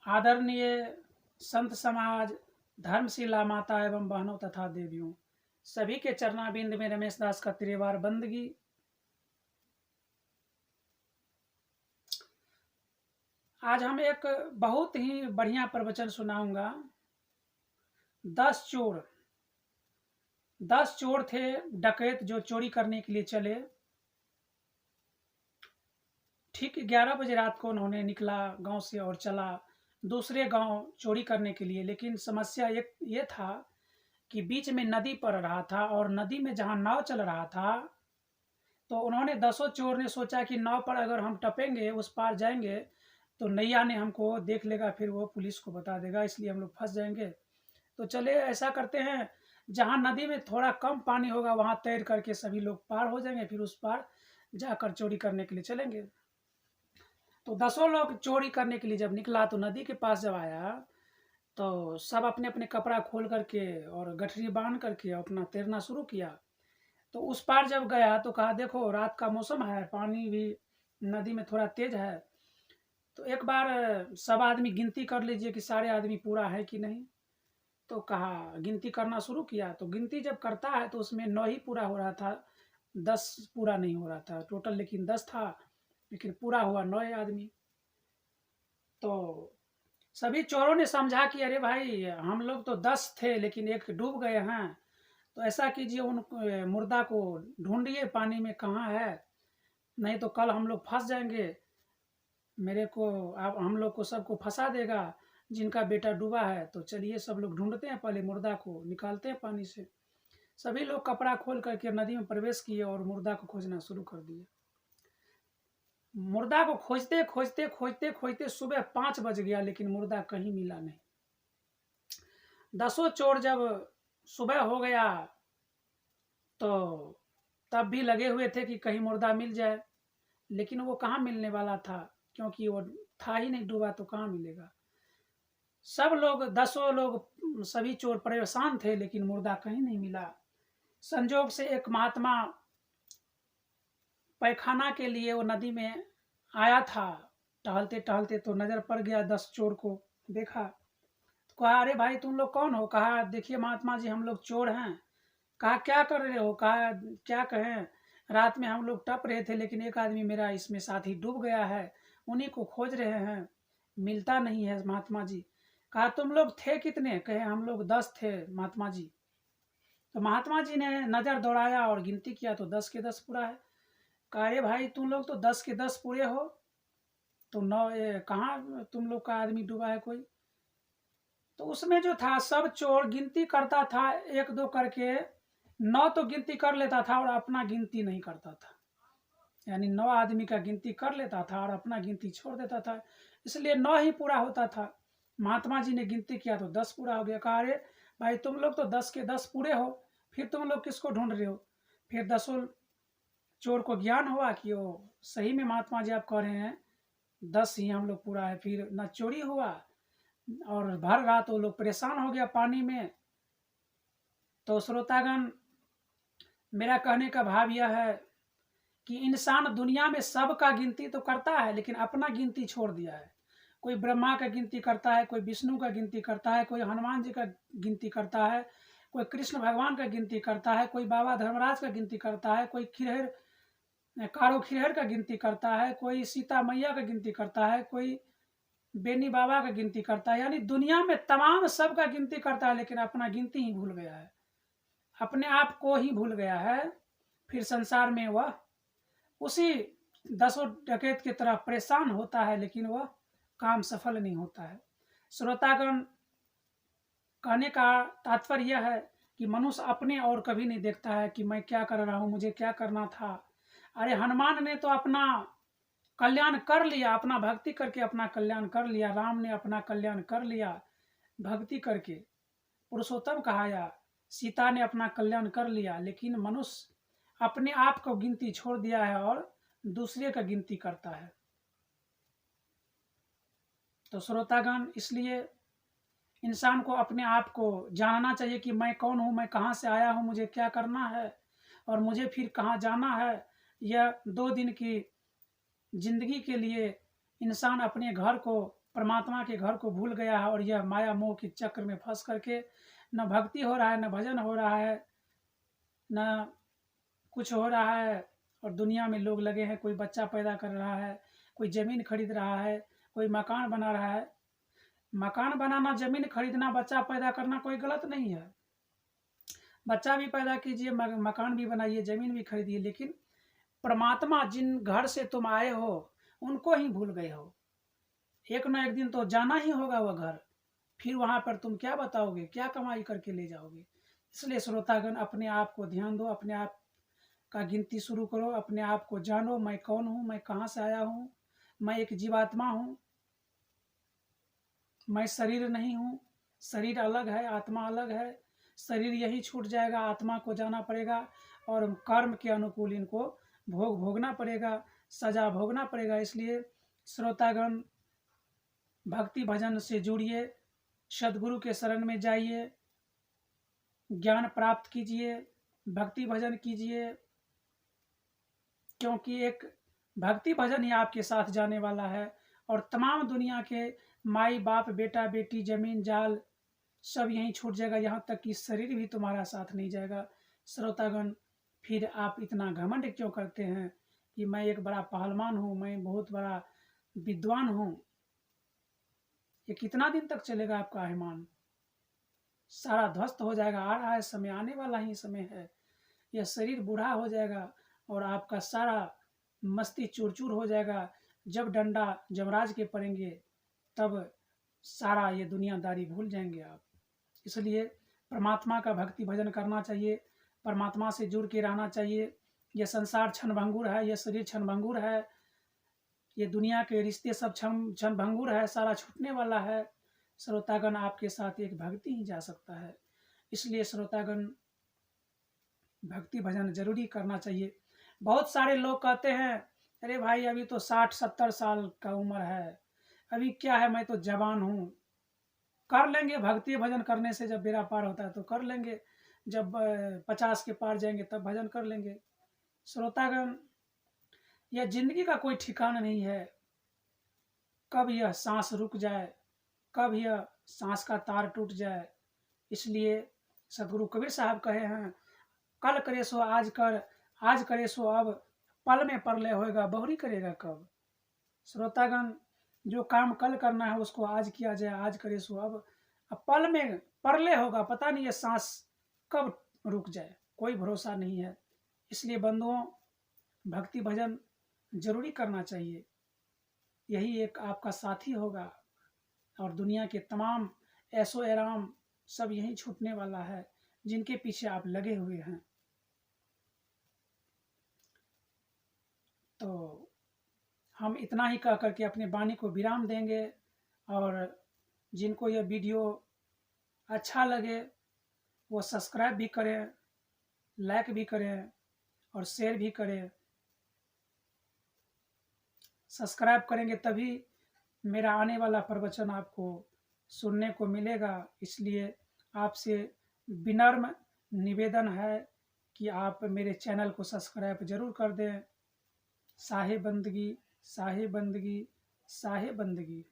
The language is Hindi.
आदरणीय संत समाज, धर्मशिला माता एवं बहनों तथा देवियों, सभी के चरणाबिंद में रमेश दास का त्रिवार बंदगी। आज हम एक बहुत ही बढ़िया प्रवचन सुनाऊंगा। 10 चोर थे डकैत जो चोरी करने के लिए चले। ठीक 11 बजे रात को उन्होंने निकला गांव से और चला दूसरे गांव चोरी करने के लिए। लेकिन समस्या एक ये था कि बीच में नदी पड़ रहा था और नदी में जहां नाव चल रहा था, तो उन्होंने 10 चोर ने सोचा कि नाव पर अगर हम टपेंगे, उस पार जाएंगे, तो नैया ने हमको देख लेगा, फिर वो पुलिस को बता देगा, इसलिए हम लोग फंस जाएंगे। तो चले ऐसा करते हैं, जहां नदी में थोड़ा कम पानी होगा वहां तैर करके सभी लोग पार हो जाएंगे, फिर उस पार जाकर चोरी करने के लिए चलेंगे। तो 10 लोग चोरी करने के लिए जब निकला, तो नदी के पास जब आया, तो सब अपने अपने कपड़ा खोल करके और गठरी बांध करके अपना तैरना शुरू किया। तो उस पार जब गया तो कहा, देखो रात का मौसम है, पानी भी नदी में थोड़ा तेज है, तो एक बार सब आदमी गिनती कर लीजिए कि सारे आदमी पूरा है कि नहीं। तो कहा, गिनती करना शुरू किया। तो गिनती जब करता है तो उसमें 9 ही पूरा हो रहा था, 10 पूरा नहीं हो रहा था टोटल, लेकिन 10 था, लेकिन पूरा हुआ 9 आदमी। तो सभी चोरों ने समझा कि अरे भाई, हम लोग तो 10 थे लेकिन एक डूब गए हैं, तो ऐसा कीजिए, उन मुर्दा को ढूंढिए पानी में कहाँ है, नहीं तो कल हम लोग फंस जाएंगे, मेरे को आप हम लोग को सबको फंसा देगा जिनका बेटा डूबा है। तो चलिए सब लोग ढूंढते हैं, पहले मुर्दा को निकालते हैं पानी से। सभी लोग कपड़ा खोल करके नदी में प्रवेश किए और मुर्दा को खोजना शुरू कर दिए। मुर्दा को खोजते खोजते खोजते खोजते सुबह 5 बज गया, लेकिन मुर्दा कहीं मिला नहीं। 10 चोर जब सुबह हो गया तो तब भी लगे हुए थे कि कहीं मुर्दा मिल जाए, लेकिन वो कहाँ मिलने वाला था, क्योंकि वो था ही नहीं डूबा, तो कहाँ मिलेगा। सब लोग 10 लोग सभी चोर परेशान थे, लेकिन मुर्दा कहीं नहीं मिला। संजोग से एक महात्मा पैखाना के लिए वो नदी में आया था, टहलते टहलते तो नजर पड़ गया 10 चोर को। देखा तो कहा, अरे भाई तुम लोग कौन हो। कहा, देखिए महात्मा जी, हम लोग चोर हैं। कहा, क्या कर रहे हो। कहा, क्या कहें, रात में हम लोग टप रहे थे, लेकिन एक आदमी मेरा इसमें साथी डूब गया है, उन्हीं को खोज रहे हैं, मिलता नहीं है महात्मा जी। कहा, तुम लोग थे कितने। कहे, हम लोग 10 थे महात्मा जी। तो महात्मा जी ने नजर दौड़ाया और गिनती किया तो 10 के 10 पूरा है। कहा, अरे भाई तुम लोग तो 10 के 10 पूरे हो, तो 9 कहाँ तुम लोग का आदमी डूबा है कोई। तो उसमें जो था, सब चोर गिनती करता था एक दो करके, 9 तो गिनती कर लेता था और अपना गिनती नहीं करता था, यानी 9 आदमी का गिनती कर लेता था और अपना गिनती छोड़ देता था, इसलिए 9 ही पूरा होता था। महात्मा जी ने गिनती किया तो 10 पूरा हो गया। कहा, अरे भाई तुम लोग तो 10 के 10 पूरे हो, फिर तुम लोग किसको ढूंढ रहे हो। फिर 10 चोर को ज्ञान हुआ कि वो सही में महात्मा जी आप कह रहे हैं, 10 ही हम लोग पूरा है। फिर न चोरी हुआ और भर रात वो लोग परेशान हो गया पानी में। तो श्रोतागण, मेरा कहने का भाव यह है कि इंसान दुनिया में सबका गिनती तो करता है, लेकिन अपना गिनती छोड़ दिया है। कोई ब्रह्मा का गिनती करता है, कोई विष्णु का गिनती करता है, कोई हनुमान जी का गिनती करता है, कोई कृष्ण भगवान का गिनती करता है, कोई बाबा धर्मराज का गिनती करता है, कोई कारो खिरहर का गिनती करता है, कोई सीता मैया का गिनती करता है, कोई बेनी बाबा का गिनती करता है। यानी दुनिया में तमाम सबका गिनती करता है, लेकिन अपना गिनती ही भूल गया है, अपने आप को ही भूल गया है। फिर संसार में वह उसी 10 डकैत की तरह परेशान होता है, लेकिन वह काम सफल नहीं होता है। श्रोतागण, कहने का तात्पर्य यह है कि मनुष्य अपने और कभी नहीं देखता है कि मैं क्या कर रहा हूँ, मुझे क्या करना था। अरे हनुमान ने तो अपना कल्याण कर लिया, अपना भक्ति करके अपना कल्याण कर लिया। राम ने अपना कल्याण कर लिया भक्ति करके, पुरुषोत्तम कहाया। सीता ने अपना कल्याण कर लिया, लेकिन मनुष्य अपने आप को गिनती छोड़ दिया है और दूसरे का गिनती करता है। तो श्रोतागण, इसलिए इंसान को अपने आप को जानना चाहिए कि मैं कौन हूँ, मैं कहाँ से आया हूँ, मुझे क्या करना है और मुझे फिर कहाँ जाना है। यह 2 दिन की जिंदगी के लिए इंसान अपने घर को परमात्मा के घर को भूल गया है और यह माया मोह के चक्र में फंस करके न भक्ति हो रहा है, न भजन हो रहा है, न कुछ हो रहा है। और दुनिया में लोग लगे हैं, कोई बच्चा पैदा कर रहा है, कोई ज़मीन खरीद रहा है, कोई मकान बना रहा है। मकान बनाना, ज़मीन खरीदना, बच्चा पैदा करना कोई गलत नहीं है। बच्चा भी पैदा कीजिए, मकान भी बनाइए, ज़मीन भी खरीदिए, लेकिन परमात्मा जिन घर से तुम आए हो उनको ही भूल गए हो। एक न एक दिन तो जाना ही होगा वह घर, फिर वहाँ पर तुम क्या बताओगे, क्या कमाई करके ले जाओगे। इसलिए श्रोतागण, अपने आप को ध्यान दो, अपने आप का गिनती शुरू करो, अपने आप को जानो, मैं कौन हूँ, मैं कहाँ से आया हूँ, मैं एक जीवात्मा हूँ, मैं शरीर नहीं हूँ। शरीर अलग है, आत्मा अलग है। शरीर यही छूट जाएगा, आत्मा को जाना पड़ेगा और कर्म के अनुकूल इनको भोगना पड़ेगा, सजा भोगना पड़ेगा। इसलिए श्रोतागण, भक्ति भजन से जुड़िए, सदगुरु के शरण में जाइए, ज्ञान प्राप्त कीजिए, भक्ति भजन कीजिए, क्योंकि एक भक्ति भजन ही आपके साथ जाने वाला है। और तमाम दुनिया के माई बाप, बेटा बेटी, जमीन जाल सब यहीं छूट जाएगा, यहाँ तक कि शरीर भी तुम्हारा साथ नहीं जाएगा। श्रोतागण, फिर आप इतना घमंड क्यों करते हैं कि मैं एक बड़ा पहलवान हूँ, मैं बहुत बड़ा विद्वान हूँ। ये कितना दिन तक चलेगा आपका अभिमान? सारा ध्वस्त हो जाएगा। आ रहा है समय, आने वाला ही समय है। यह शरीर बूढ़ा हो जाएगा और आपका सारा मस्ती चूर चूर हो जाएगा। जब डंडा जमराज के पड़ेंगे तब सारा ये दुनियादारी भूल जाएंगे आप। इसलिए परमात्मा का भक्ति भजन करना चाहिए, परमात्मा से जुड़ के रहना चाहिए। यह संसार क्षणभंगुर है, यह शरीर क्षणभंगुर है, ये दुनिया के रिश्ते सब क्षणभंगुर है, सारा छूटने वाला है। श्रोतागण, आपके साथ एक भक्ति ही जा सकता है। इसलिए श्रोतागण, भक्ति भजन जरूरी करना चाहिए। बहुत सारे लोग कहते हैं, अरे भाई अभी तो 60-70 साल का उम्र है, अभी क्या है, मैं तो जवान हूँ। कर लेंगे भक्ति भजन करने से, जब बेड़ा पार होता है तो कर लेंगे, जब 50 के पार जाएंगे तब भजन कर लेंगे। श्रोतागण, यह जिंदगी का कोई ठिकाना नहीं है। कब यह सांस रुक जाए, कब यह सांस का तार टूट जाए। इसलिए सदगुरु कबीर साहब कहे हैं, कल करे सो आज कर, आज करे सो अब, पल में परलय होएगा, बहुरी करेगा कब। श्रोतागण, जो काम कल करना है उसको आज किया जाए, आज करे सो अब पल में परलय होगा, पता नहीं ये सांस कब रुक जाए, कोई भरोसा नहीं है। इसलिए बंधुओं, भक्ति भजन जरूरी करना चाहिए। यही एक आपका साथी होगा और दुनिया के तमाम ऐशो आराम सब यही छूटने वाला है, जिनके पीछे आप लगे हुए हैं। तो हम इतना ही कह करके अपने वाणी को विराम देंगे। और जिनको यह वीडियो अच्छा लगे वो सब्सक्राइब भी करें, लाइक भी करें और शेयर भी करें। सब्सक्राइब करेंगे तभी मेरा आने वाला प्रवचन आपको सुनने को मिलेगा। इसलिए आपसे विनम्र निवेदन है कि आप मेरे चैनल को सब्सक्राइब जरूर कर दें। साहे बंदगी, साहे बंदगी, साहे बंदगी।